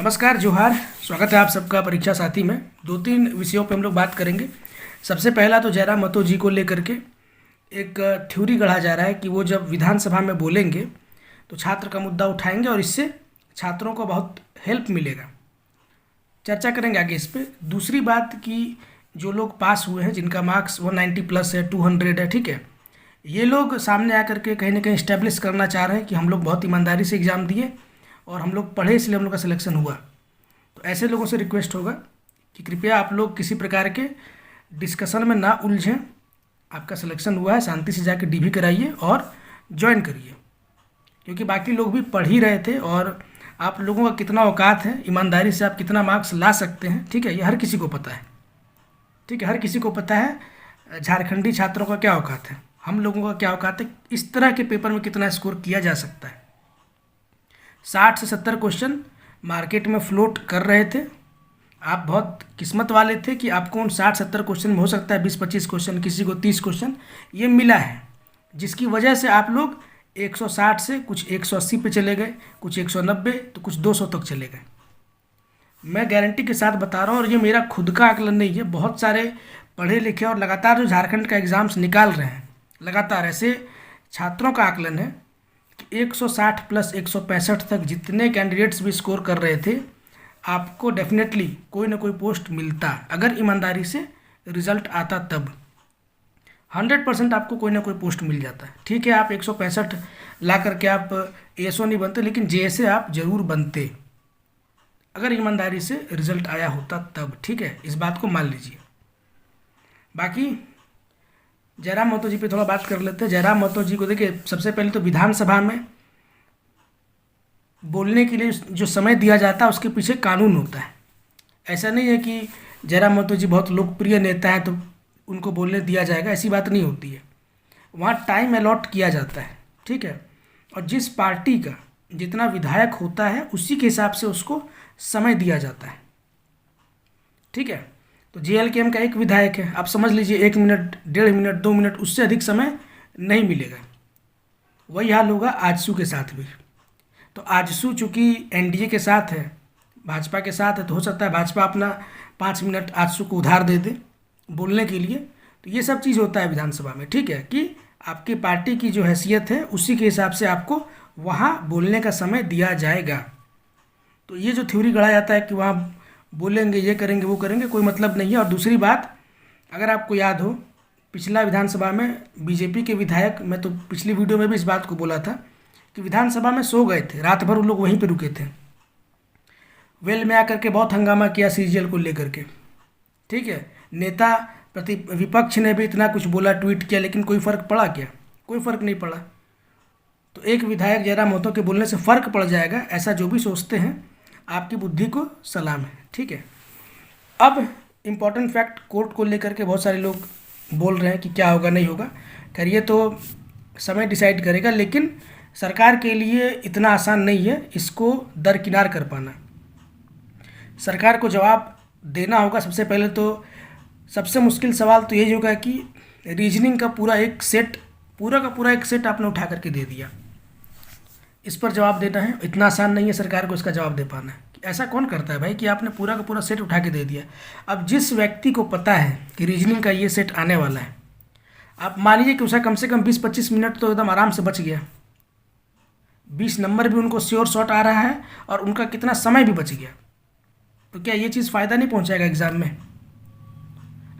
नमस्कार, जोहार। स्वागत है आप सबका परीक्षा साथी में। दो तीन विषयों पे हम लोग बात करेंगे। सबसे पहला तो जयराम महतो जी को लेकर के एक थ्योरी गढ़ा जा रहा है कि वो जब विधानसभा में बोलेंगे तो छात्र का मुद्दा उठाएंगे और इससे छात्रों को बहुत हेल्प मिलेगा। चर्चा करेंगे आगे इस पे। दूसरी बात कि जो लोग पास हुए हैं, जिनका मार्क्स 190 प्लस है, 200 है, ठीक है, ये लोग सामने आकर के कहीं ना कहीं इस्टेब्लिश करना चाह रहे हैं कि हम लोग बहुत ईमानदारी से एग्ज़ाम दिए और हम लोग पढ़े, इसलिए हम लोग का सिलेक्शन हुआ। तो ऐसे लोगों से रिक्वेस्ट होगा कि कृपया आप लोग किसी प्रकार के डिस्कशन में ना उलझें। आपका सिलेक्शन हुआ है, शांति से जाके डीवी कराइए और ज्वाइन करिए, क्योंकि बाकी लोग भी पढ़ ही रहे थे और आप लोगों का कितना औकात है, ईमानदारी से आप कितना मार्क्स ला सकते हैं, ठीक है, ये हर किसी को पता है। ठीक है, हर किसी को पता है झारखंडी छात्रों का क्या औकात है, हम लोगों का क्या औकात है, इस तरह के पेपर में कितना स्कोर किया जा सकता है। 60 से 70 क्वेश्चन मार्केट में फ्लोट कर रहे थे। आप बहुत किस्मत वाले थे कि आपको उन 60-70 क्वेश्चन में हो सकता है 20-25 क्वेश्चन, किसी को 30 क्वेश्चन ये मिला है, जिसकी वजह से आप लोग 160 से कुछ 180 पे चले गए, कुछ 190, तो कुछ 200 तक चले गए। मैं गारंटी के साथ बता रहा हूँ, और ये मेरा खुद का आकलन नहीं है, बहुत सारे पढ़े लिखे और लगातार जो झारखंड का एग्ज़ाम्स निकाल रहे हैं, लगातार ऐसे छात्रों का आकलन है कि 160 प्लस 165 तक जितने कैंडिडेट्स भी स्कोर कर रहे थे, आपको डेफिनेटली कोई ना कोई पोस्ट मिलता, अगर ईमानदारी से रिजल्ट आता तब 100% आपको कोई ना कोई पोस्ट मिल जाता है। ठीक है, आप 165 ला करके आप एएसओ नहीं बनते, लेकिन जेएसए आप जरूर बनते अगर ईमानदारी से रिजल्ट आया होता तब। ठीक है, इस बात को मान लीजिए। बाकी जयराम महतो जी पे थोड़ा बात कर लेते हैं। जयराम महतो जी को देखिए, सबसे पहले तो विधानसभा में बोलने के लिए जो समय दिया जाता है उसके पीछे कानून होता है। ऐसा नहीं है कि जयराम महतो जी बहुत लोकप्रिय नेता हैं तो उनको बोलने दिया जाएगा, ऐसी बात नहीं होती है। वहाँ टाइम अलॉट किया जाता है, ठीक है, और जिस पार्टी का जितना विधायक होता है उसी के हिसाब से उसको समय दिया जाता है। ठीक है, तो जेएलकेएम का एक विधायक है, आप समझ लीजिए 1 मिनट, 1.5 मिनट, 2 मिनट, उससे अधिक समय नहीं मिलेगा। वही हाल होगा आजसू के साथ भी। तो आजसू चूँकि एनडीए के साथ है, भाजपा के साथ है, तो हो सकता है भाजपा अपना 5 मिनट आजसू को उधार दे दे बोलने के लिए। तो ये सब चीज़ होता है विधानसभा में, ठीक है, कि आपकी पार्टी की जो हैसियत है उसी के हिसाब से आपको वहाँ बोलने का समय दिया जाएगा। तो ये जो थ्योरी गढ़ा जाता है कि वहाँ बोलेंगे, ये करेंगे, वो करेंगे, कोई मतलब नहीं है। और दूसरी बात, अगर आपको याद हो, पिछला विधानसभा में बीजेपी के विधायक, मैं तो पिछली वीडियो में भी इस बात को बोला था कि विधानसभा में सो गए थे, रात भर उन लोग वहीं पे रुके थे। वेल में आकर के बहुत हंगामा किया सीजीएल को लेकर के, ठीक है, नेता प्रति विपक्ष ने भी इतना कुछ बोला, ट्वीट किया, लेकिन कोई फ़र्क पड़ा क्या? कोई फ़र्क नहीं पड़ा। तो एक विधायक जयराम महतो के बोलने से फ़र्क पड़ जाएगा, ऐसा जो भी सोचते हैं आपकी बुद्धि को सलाम है। ठीक है, अब इम्पॉर्टेंट फैक्ट, कोर्ट को लेकर के बहुत सारे लोग बोल रहे हैं कि क्या होगा नहीं होगा। खैर, ये तो समय डिसाइड करेगा, लेकिन सरकार के लिए इतना आसान नहीं है इसको दरकिनार कर पाना। सरकार को जवाब देना होगा। सबसे पहले तो सबसे मुश्किल सवाल तो यही होगा कि रीजनिंग का पूरा एक सेट, पूरा का पूरा एक सेट आपने उठा करके दे दिया, इस पर जवाब देना है। इतना आसान नहीं है सरकार को इसका जवाब दे पाना। ऐसा कौन करता है भाई कि आपने पूरा का पूरा सेट उठा के दे दिया। अब जिस व्यक्ति को पता है कि रीजनिंग का ये सेट आने वाला है, आप मान लीजिए कि उसका कम से कम 20-25 मिनट तो एकदम आराम से बच गया, 20 नंबर भी उनको श्योर शॉट आ रहा है और उनका कितना समय भी बच गया। तो क्या ये चीज़ फ़ायदा नहीं पहुंचाएगा एग्ज़ाम में?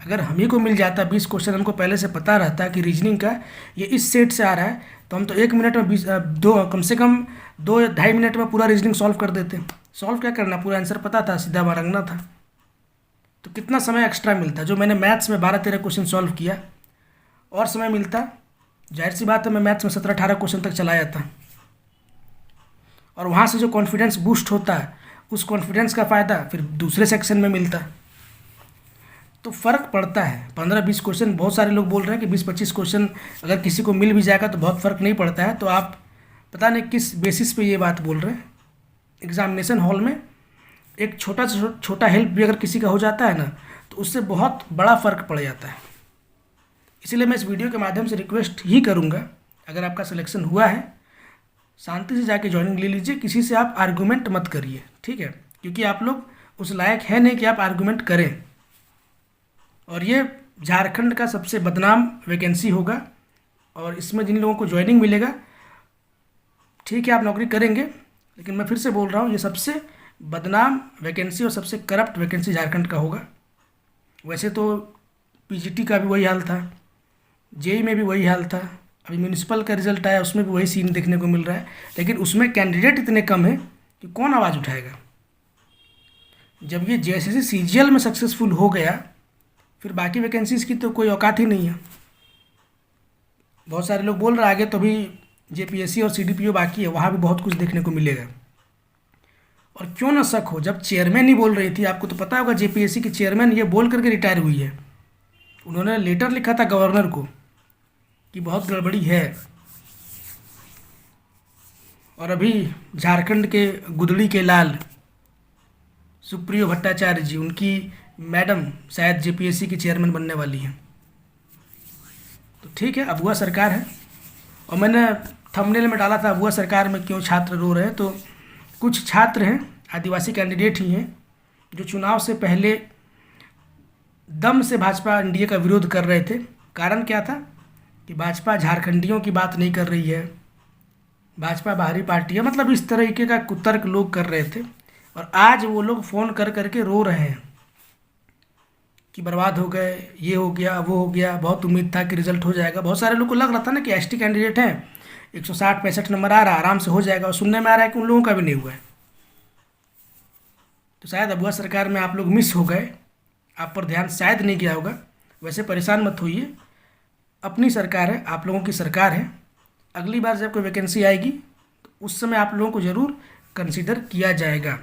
अगर हम ही को मिल जाता 20 क्वेश्चन, हमको पहले से पता रहता कि रीजनिंग का ये इस सेट से आ रहा है, तो हम तो 1 मिनट में कम से कम 2-2.5 मिनट में पूरा रीजनिंग सॉल्व कर देते। सॉल्व क्या करना, पूरा आंसर पता था, सीधा मारंगना था। तो कितना समय एक्स्ट्रा मिलता? जो मैंने मैथ्स में 12-13 क्वेश्चन सॉल्व किया और समय मिलता, जाहिर सी बात है मैं मैथ्स में 17-18 क्वेश्चन तक चला जाता। और वहाँ से जो कॉन्फिडेंस बूस्ट होता है, उस कॉन्फिडेंस का फ़ायदा फिर दूसरे सेक्शन में मिलता। तो फ़र्क पड़ता है। 15-20 क्वेश्चन, बहुत सारे लोग बोल रहे हैं कि 20-25 क्वेश्चन अगर किसी को मिल भी जाएगा तो बहुत फ़र्क नहीं पड़ता है। तो आप पता नहीं किस बेसिस पे ये बात बोल रहे हैं। एग्जामिनेशन हॉल में एक छोटा हेल्प भी अगर किसी का हो जाता है ना, तो उससे बहुत बड़ा फ़र्क पड़ जाता है। इसलिए मैं इस वीडियो के माध्यम से रिक्वेस्ट ही करूँगा, अगर आपका सिलेक्शन हुआ है, शांति से जाके ज्वाइनिंग ले लीजिए, किसी से आप आर्गूमेंट मत करिए, ठीक है। क्योंकि आप लोग उस लायक है नहीं कि आप आर्गूमेंट करें। और ये झारखंड का सबसे बदनाम वैकेंसी होगा, और इसमें जिन लोगों को ज्वाइनिंग मिलेगा, ठीक है आप नौकरी करेंगे, लेकिन मैं फिर से बोल रहा हूँ ये सबसे बदनाम वैकेंसी और सबसे करप्ट वैकेंसी झारखंड का होगा। वैसे तो पीजीटी का भी वही हाल था, जेई में भी वही हाल था, अभी म्यूनिसिपल का रिजल्ट आया उसमें भी वही सीन देखने को मिल रहा है, लेकिन उसमें कैंडिडेट इतने कम हैं कि कौन आवाज़ उठाएगा। जब ये जैसे सीजीएल में सक्सेसफुल हो गया, फिर बाकी वैकेंसीज़ की तो कोई औकात ही नहीं है। बहुत सारे लोग बोल रहे हैं आगे तो भी जेपीएससी और सीडीपीओ बाकी है, वहाँ भी बहुत कुछ देखने को मिलेगा। और क्यों ना शक हो, जब चेयरमैन ही बोल रही थी, आपको तो पता होगा जेपीएससी की चेयरमैन ये बोल करके रिटायर हुई है। उन्होंने लेटर लिखा था गवर्नर को कि बहुत गड़बड़ी है। और अभी झारखंड के गुदड़ी के लाल सुप्रियो भट्टाचार्य जी, उनकी मैडम शायद जेपीएससी की चेयरमैन बनने वाली हैं। तो ठीक है, अगुआ सरकार है। और मैंने थंबनेल में डाला था अगुआ सरकार में क्यों छात्र रो रहे हैं, तो कुछ छात्र हैं, आदिवासी कैंडिडेट ही हैं, जो चुनाव से पहले दम से भाजपा एनडीए का विरोध कर रहे थे। कारण क्या था कि भाजपा झारखंडियों की बात नहीं कर रही है, भाजपा बाहरी पार्टी है, मतलब इस तरीके का कुतर्क लोग कर रहे थे। और आज वो लोग फ़ोन कर करके रो रहे हैं कि बर्बाद हो गए, ये हो गया, वो हो गया, बहुत उम्मीद था कि रिजल्ट हो जाएगा। बहुत सारे लोग को लग रहा था ना कि एसटी कैंडिडेट हैं, 160-65 नंबर आ रहा, आराम से हो जाएगा, और सुनने में आ रहा है कि उन लोगों का भी नहीं हुआ है। तो शायद अगुआ सरकार में आप लोग मिस हो गए, आप पर ध्यान शायद नहीं गया होगा। वैसे परेशान मत होइए, अपनी सरकार है, आप लोगों की सरकार है। अगली बार जब कोई वैकेंसी आएगी तो उस समय आप लोगों को ज़रूर कंसीडर किया जाएगा।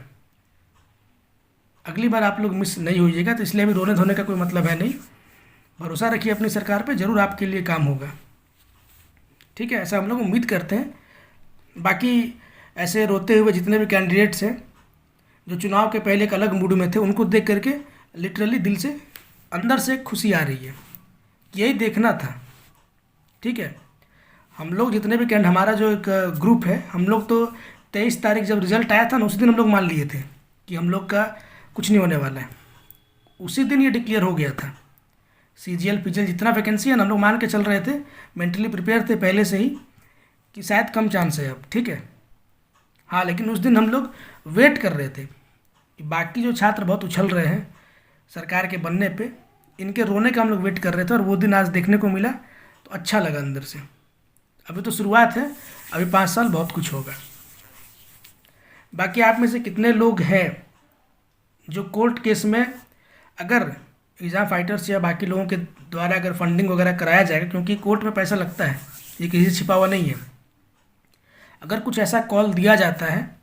अगली बार आप लोग मिस नहीं होइएगा। तो इसलिए अभी रोने धोने का कोई मतलब है नहीं, भरोसा रखिए अपनी सरकार पे, ज़रूर आपके लिए काम होगा। ठीक है, ऐसा हम लोग उम्मीद करते हैं। बाकी ऐसे रोते हुए जितने भी कैंडिडेट्स हैं जो चुनाव के पहले एक अलग मूड में थे, उनको देख करके लिटरली दिल से अंदर से खुशी आ रही है कि यही देखना था। ठीक है, हम लोग जितने भी हमारा जो एक ग्रुप है, हम लोग तो 23 तारीख जब रिजल्ट आया था ना, उसी दिन हम लोग मान लिए थे कि हम लोग का कुछ नहीं होने वाला है। उसी दिन ये डिक्लेयर हो गया था। सीजीएल पीजीएल जितना वैकेंसी है ना, हम लोग मान के चल रहे थे, मेंटली प्रिपेयर थे पहले से ही कि शायद कम चांस है अब। ठीक है, हाँ, लेकिन उस दिन हम लोग वेट कर रहे थे कि बाकी जो छात्र बहुत उछल रहे हैं सरकार के बनने पे, इनके रोने का हम लोग वेट कर रहे थे, और वो दिन आज देखने को मिला तो अच्छा लगा अंदर से। अभी तो शुरुआत है, अभी 5 साल बहुत कुछ होगा। बाकी आप में से कितने लोग हैं जो कोर्ट केस में, अगर एग्ज़ाम फाइटर्स या बाकी लोगों के द्वारा अगर फंडिंग वगैरह कराया जाएगा, क्योंकि कोर्ट में पैसा लगता है, ये किसी से छिपा हुआ नहीं है, अगर कुछ ऐसा कॉल दिया जाता है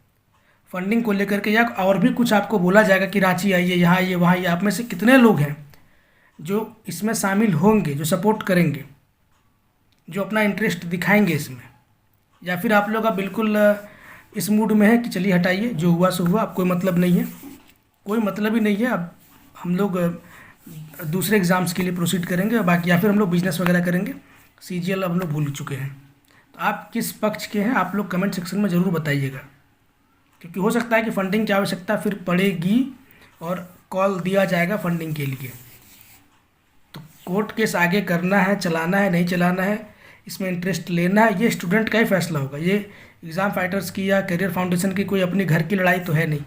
फंडिंग को लेकर के, या और भी कुछ आपको बोला जाएगा कि रांची आइए, यहाँ आइए, वहाँ आइए, आप में से कितने लोग हैं जो इसमें शामिल होंगे, जो सपोर्ट करेंगे, जो अपना इंटरेस्ट दिखाएंगे इसमें, या फिर आप लोग अब बिल्कुल इस मूड में है कि चलिए हटाइए, जो हुआ सो हुआ, अब कोई मतलब नहीं है, कोई मतलब ही नहीं है, अब हम लोग दूसरे एग्ज़ाम्स के लिए प्रोसीड करेंगे, और बाकी या फिर हम लोग बिजनेस वगैरह करेंगे, सीजीएल अब हम लोग भूल चुके हैं। तो आप किस पक्ष के हैं, आप लोग कमेंट सेक्शन में ज़रूर बताइएगा, क्योंकि हो सकता है कि फंडिंग की आवश्यकता फिर पड़ेगी और कॉल दिया जाएगा फंडिंग के लिए। तो कोर्ट केस आगे करना है, चलाना है, नहीं चलाना है, इसमें इंटरेस्ट लेना है, ये स्टूडेंट का ही फैसला होगा। ये एग्ज़ाम फाइटर्स की या करियर फाउंडेशन की कोई अपनी घर की लड़ाई तो है नहीं,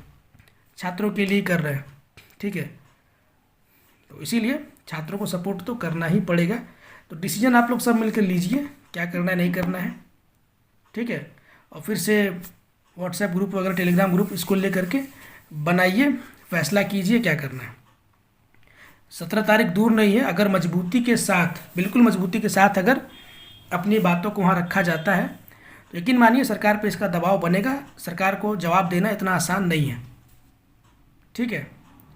छात्रों के लिए कर रहे हैं। ठीक है, तो इसीलिए छात्रों को सपोर्ट तो करना ही पड़ेगा। तो डिसीजन आप लोग सब मिलकर लीजिए, क्या करना है नहीं करना है। ठीक है, और फिर से व्हाट्सएप ग्रुप वगैरह, टेलीग्राम ग्रुप, इसको ले करके बनाइए, फैसला कीजिए क्या करना है। 17 तारीख दूर नहीं है, अगर मजबूती के साथ, बिल्कुल मजबूती के साथ अगर अपनी बातों को वहाँ रखा जाता है तो यकीन मानिए सरकार पे इसका दबाव बनेगा। सरकार को जवाब देना इतना आसान नहीं है। ठीक है,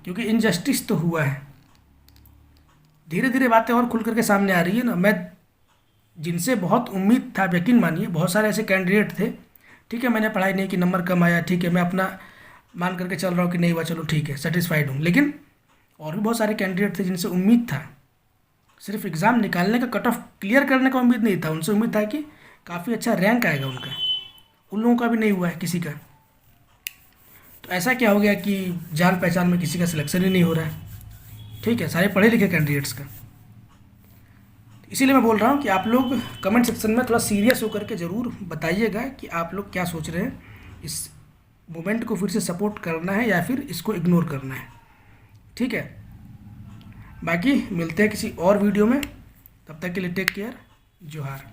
क्योंकि इनजस्टिस तो हुआ है, धीरे धीरे बातें और खुल करके सामने आ रही है ना। मैं जिनसे बहुत उम्मीद था, यकीन मानिए बहुत सारे ऐसे कैंडिडेट थे, ठीक है, मैंने पढ़ाई नहीं की, नंबर कम आया, ठीक है, मैं अपना मान करके चल रहा हूँ कि नहीं हुआ, चलो ठीक है, सेटिस्फाइड हूँ। लेकिन और भी बहुत सारे कैंडिडेट थे जिनसे उम्मीद था, सिर्फ एग्ज़ाम निकालने का, कट ऑफ क्लियर करने का उम्मीद नहीं था, उनसे उम्मीद था कि काफ़ी अच्छा रैंक आएगा उनका, उन लोगों का भी नहीं हुआ है किसी का। तो ऐसा क्या हो गया कि जान पहचान में किसी का सिलेक्शन ही नहीं हो रहा है। ठीक है, सारे पढ़े लिखे कैंडिडेट्स का। इसीलिए मैं बोल रहा हूँ कि आप लोग कमेंट सेक्शन में थोड़ा सीरियस होकर के ज़रूर बताइएगा कि आप लोग क्या सोच रहे हैं, इस मूवमेंट को फिर से सपोर्ट करना है या फिर इसको इग्नोर करना है। ठीक है, बाकी मिलते हैं किसी और वीडियो में, तब तक के लिए टेक केयर, जोहार।